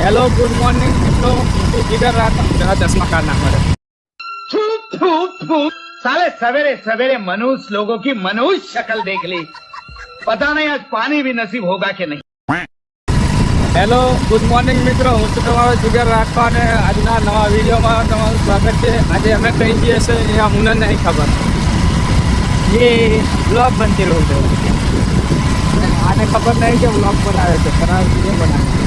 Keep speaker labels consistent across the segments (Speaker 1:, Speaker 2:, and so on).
Speaker 1: Hello good morning मित्रों, इधर रहा था जरा चश्मा काटना पड़े।
Speaker 2: साले सवेरे सवेरे मनुष्य लोगों की मनुष्य शक्ल देख ली। पता नहीं आज पानी भी नसीब होगा कि नहीं।
Speaker 1: હેલો ગુડ મોર્નિંગ મિત્રો, હું છું તમારો જીગર રાખવા અને આજના નવા વિડીયોમાં તમારું સ્વાગત છે। આજે અમે કઈ જઈએ છીએ એ અમને નહીં ખબર, એ બ્લોગ બનતી રહ્યું છે। આને ખબર નહીં કે બ્લોગ બનાવે છે, પણ આ વિડીયો બનાવે છે।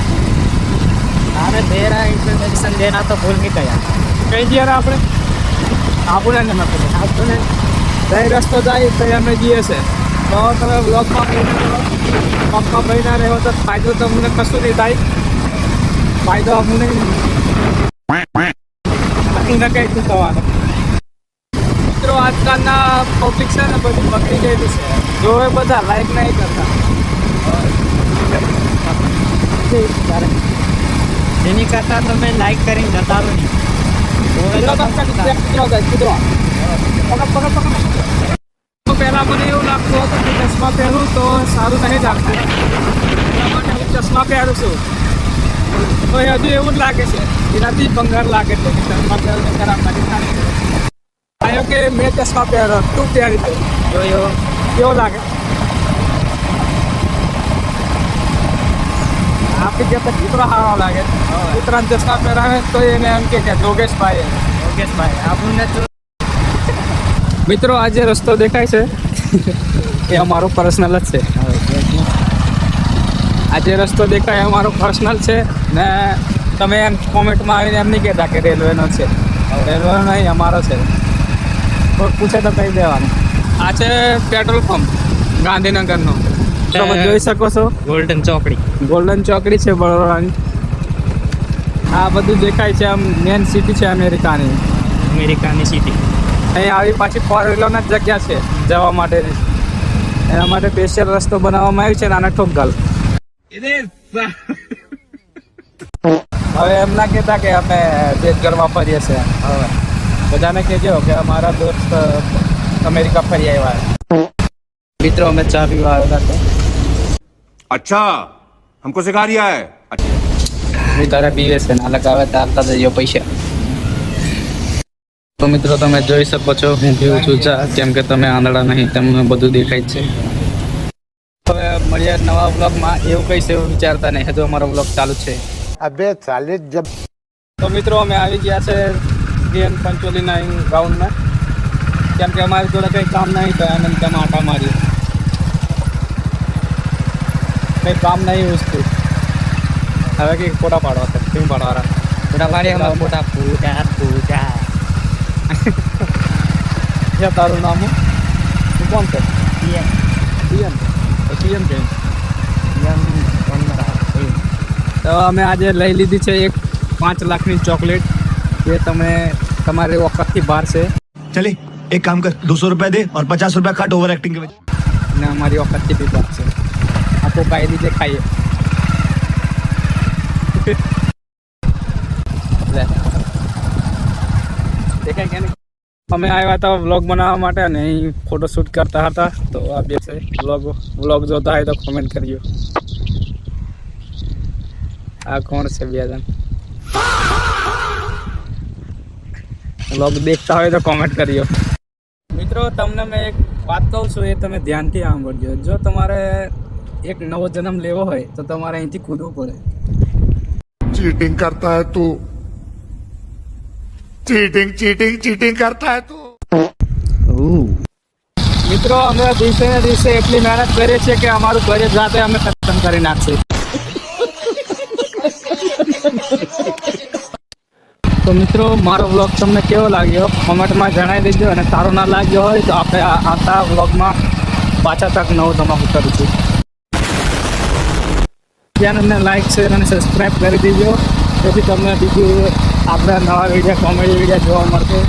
Speaker 3: अरे तेरा इंट्रोडक्शन देना तो भूल नहीं गया।
Speaker 1: કઈ જઈએ આપણે આપણને નહીં ખબર, આપણને કઈ રસ્તો જાય તો અમે જઈએ છે। તો તમે બ્લોગમાં પપ્પા બહીના રહ્યો તો ફાયદો તમને કશું નહીં થાય, ફાયદો અમને કંઈ શું થવાનો। મિત્રો આજકાલના પબ્લિક છે ને બધી બગડી ગયેલી છે, જોવે બધા લાઈક નહીં કરતા।
Speaker 3: જેની કરતા તમે લાઈક કરીને જતા રહો નહીં।
Speaker 1: પહેલાં મને એવું લાગતું હતું કે ચશ્મા પહેરું તો સારું નહીં લાગતું, એટલા માટે હું ચશ્મા પહેરું છું। તો એ હજુ એવું જ લાગે છે, એનાથી ભંગાર લાગે છે કે ચશ્મા પહેરને ખરાબ નથી થાય। આવ્યો કે મેં ચશ્મા પહેરો, તું પહેરી દે, જોયો કેવો લાગે। આપણી જે કૂતરો સારો લાગે, કૂતરાને ચશ્મા પહેરાવે તો એને એમ કે યોગેશભાઈ
Speaker 3: આપણને તો
Speaker 1: મિત્રો આજે રસ્તો દેખાય છે એ અમારો પર્સનલ જ છે। આજે રસ્તો દેખાય અમારો પર્સનલ છે ને તમે એમ કોમેન્ટમાં આવીને એમ નહીં કહેતા કે રેલવેનો છે, રેલવેનો નહીં અમારો છે। કોઈ પૂછે તો કહી દેવાનું। આ છે પેટ્રોલ પંપ ગાંધીનગરનો, તમે જોઈ શકો છો
Speaker 3: ગોલ્ડન ચોકડી
Speaker 1: ગોલ્ડન ચોકડી છે બરોડાની। આ બધું દેખાય છે, આમ મેન સિટી છે અમેરિકાની।
Speaker 3: અમેરિકાની સિટી।
Speaker 1: અહીં આવી પાછી ફોર વ્હીલરના જ જગ્યા છે જવા માટેની, એના માટે સ્પેશિયલ રસ્તો બનાવવામાં આવ્યો છે નાના ઠોકગલ। હવે એમ ના કહેતા કે અમે દેશ ઘરમાં ફરીએ છીએ, હવે બધાને કહેજો કે અમારા દોસ્ત અમેરિકા ફરી આવ્યા। મિત્રો અમે ચા પીવા આવ્યા હતા।
Speaker 4: अच्छा हमको सिखा रिया है।
Speaker 1: તારા પીવે છે ના લગાવે તો આપતા જજો પૈસા। તો મિત્રો તમે જોઈ શકો છો હું પીવું છું ચા, કેમ કે તમે આંધળા નહીં, તમને બધું દેખાય જ છે। હવે મળીએ નવા બ્લોગમાં, એવું કઈ છે એવું વિચારતા નહીં, હજુ અમારો બ્લોગ ચાલુ છે।
Speaker 2: अबे साले जब
Speaker 1: તો મિત્રો અમે આવી ગયા છે DN 549 ગ્રાઉન્ડમાં, કેમ કે અમારી જોડે કંઈ કામ નહીં તો અમે તેમાં આટા મારીએ, કંઈ કામ નહીં વસ્તુ। હવે કંઈક ફોટા પાડવા છે, કેમ પાડવાના
Speaker 3: મોટા પાડ્યા મોટા પૂજા પૂજા।
Speaker 1: છે તારું નામ તું કોણ છે? પીએમ પીએમ કે તો અમે આજે લઈ લીધી છે એક 5 લાખની ચોકલેટ, જે તમે તમારી વખતથી બહાર છે
Speaker 5: चले एक काम कर 200 रुपया दे और 50 रुपया काट ओवर एक्टिंग के वजह।
Speaker 1: અને અમારી વખતથી બી બહાર છે। આપો કાંઈ રીતે ખાઈએ લે દેખાય કે નહીં? અમે આવ્યા હતા વ્લોગ બનાવવા માટે અને અહીં ફોટોશૂટ કરતા હતા, તો આ બે છે વ્લોગ જોતા હોય તો કોમેન્ટ કરજો। આ કોણ છે બે જણ? વ્લોગ દેખતા હોય તો કોમેન્ટ કરજો। મિત્રો તમને મેં એક વાત કહું છું, એ તમે ધ્યાનથી સાંભળજો। જો તમારે એક નવો જન્મ લેવો હોય તો તમારે અહીંથી કૂદવું પડે।
Speaker 4: चीटिंग करता है तू, चीटिंग चीटिंग चीटिंग करता है तू।
Speaker 1: મિત્રો અમે દિવસે ને દિવસે એટલી મહેનત કરીએ છીએ કે અમારું ઘરે જાતે અમે ખતમ કરી નાખીએ। તો મિત્રો મારો વ્લોગ તમને કેવો લાગ્યો કોમેન્ટમાં જણાવી દેજો, અને સારો ના લાગ્યો હોય તો આપણે આવતા વ્લોગમાં પાછા તક નવો ધમાકો કરીશું। ચેનલને લાઈક શેર અને સબસ્ક્રાઈબ કરી દેજો, તેથી તમને બીજું આપણા નવા વિડીયો કોમેડી વિડીયો જોવા મળશે।